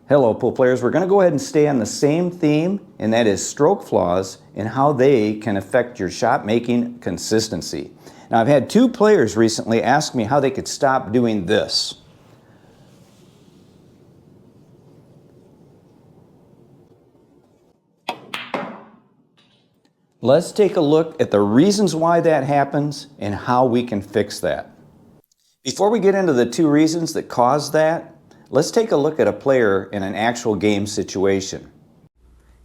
Hello pool players, we're going to go ahead and stay on the same theme, and that is stroke flaws and how they can affect your shot making consistency. Now I've had two players recently ask me how they could stop doing this. Let's take a look at the reasons why that happens and how we can fix that. Before we get into the two reasons that cause that, let's take a look at a player in an actual game situation.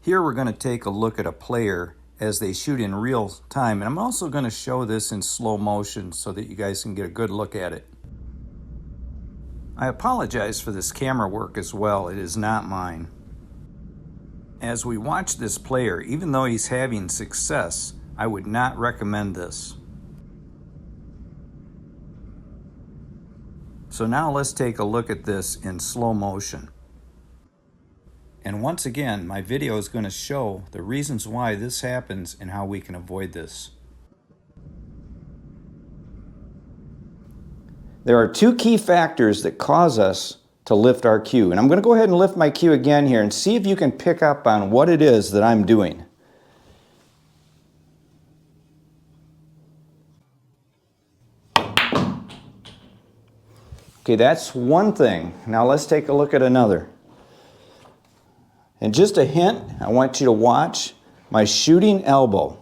Here we're going to take a look at a player as they shoot in real time, and I'm also going to show this in slow motion so that you guys can get a good look at it. I apologize for this camera work as well, it is not mine. As we watch this player, even though he's having success, I would not recommend this. So now let's take a look at this in slow motion. And once again, my video is going to show the reasons why this happens and how we can avoid this. There are two key factors that cause us to lift our cue. And I'm going to go ahead and lift my cue again here and see if you can pick up on what it is that I'm doing. Okay, that's one thing. Now let's take a look at another. And just a hint, I want you to watch my shooting elbow.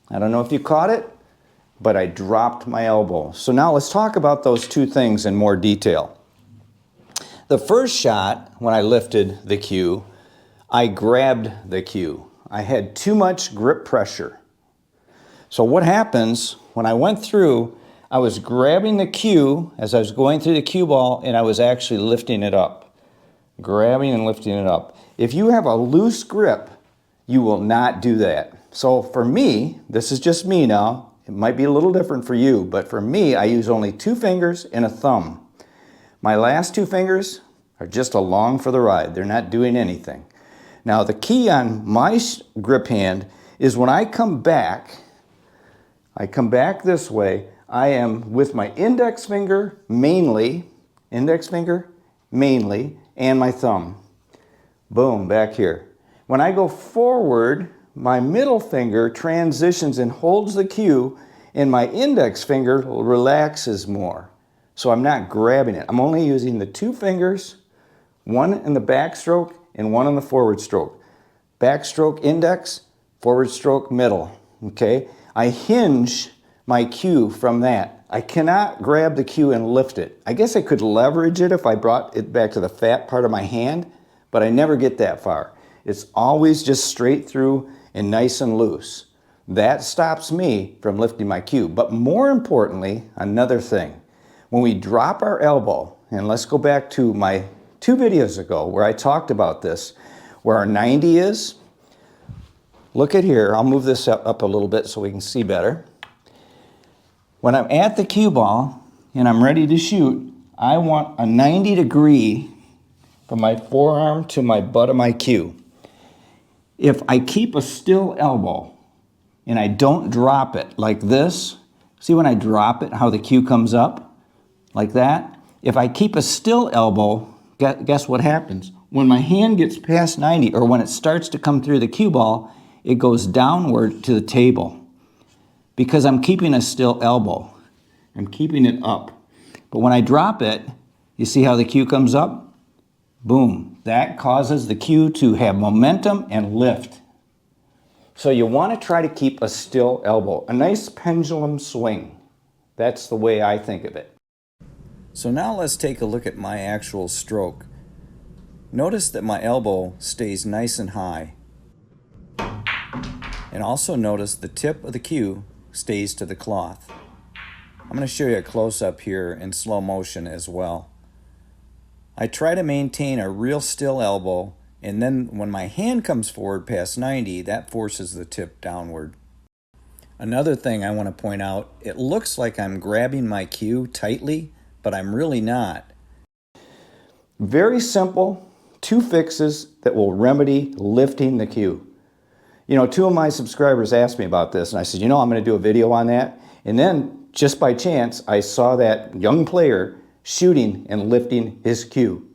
I don't know if you caught it, but I dropped my elbow. So now let's talk about those two things in more detail. The first shot, when I lifted the cue, I grabbed the cue. I had too much grip pressure. So what happens when I went through, I was grabbing the cue as I was going through the cue ball, and I was actually lifting it up. Grabbing and lifting it up. If you have a loose grip, you will not do that. So for me, this is just me now, it might be a little different for you, but for me, I use only two fingers and a thumb. My last two fingers are just along for the ride. They're not doing anything. Now the key on my grip hand is when I come back this way, I am with my index finger mainly, and my thumb. Boom, back here. When I go forward, my middle finger transitions and holds the cue, and my index finger relaxes more. So I'm not grabbing it. I'm only using the two fingers, one in the backstroke and one in the forward stroke. Backstroke index, forward stroke middle, okay? I hinge my cue from that. I cannot grab the cue and lift it. I guess I could leverage it if I brought it back to the fat part of my hand, but I never get that far. It's always just straight through and nice and loose. That stops me from lifting my cue. But more importantly, another thing, when we drop our elbow, and let's go back to my two videos ago where I talked about this, where our 90 is, look at here, I'll move this up a little bit so we can see better. When I'm at the cue ball and I'm ready to shoot, I want a 90 degree from my forearm to my butt of my cue. If I keep a still elbow and I don't drop it like this, see when I drop it, how the cue comes up? Like that? If I keep a still elbow, guess what happens? When my hand gets past 90, or when it starts to come through the cue ball, it goes downward to the table because I'm keeping a still elbow. I'm keeping it up. But when I drop it, you see how the cue comes up? Boom, that causes the cue to have momentum and lift. So you want to try to keep a still elbow, a nice pendulum swing. That's the way I think of it. So now let's take a look at my actual stroke. Notice that my elbow stays nice and high. And also notice the tip of the cue stays to the cloth. I'm going to show you a close-up here in slow motion as well. I try to maintain a real still elbow, and then when my hand comes forward past 90, that forces the tip downward. Another thing I want to point out, it looks like I'm grabbing my cue tightly, but I'm really not. Very simple, 2 fixes that will remedy lifting the cue. You know, 2 of my subscribers asked me about this, and I said, you know, I'm going to do a video on that. And then, just by chance, I saw that young player shooting and lifting his cue.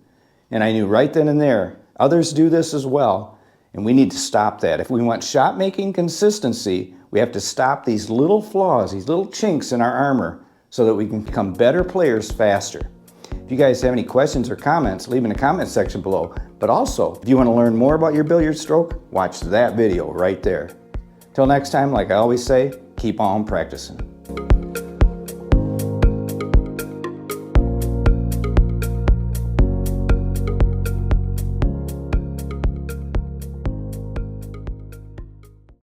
And I knew right then and there, others do this as well, and we need to stop that. If we want shot making consistency, we have to stop these little flaws, these little chinks in our armor, so that we can become better players faster. If you guys have any questions or comments, leave in the comment section below. But also, if you want to learn more about your billiard stroke, watch that video right there. Till next time, like I always say, keep on practicing.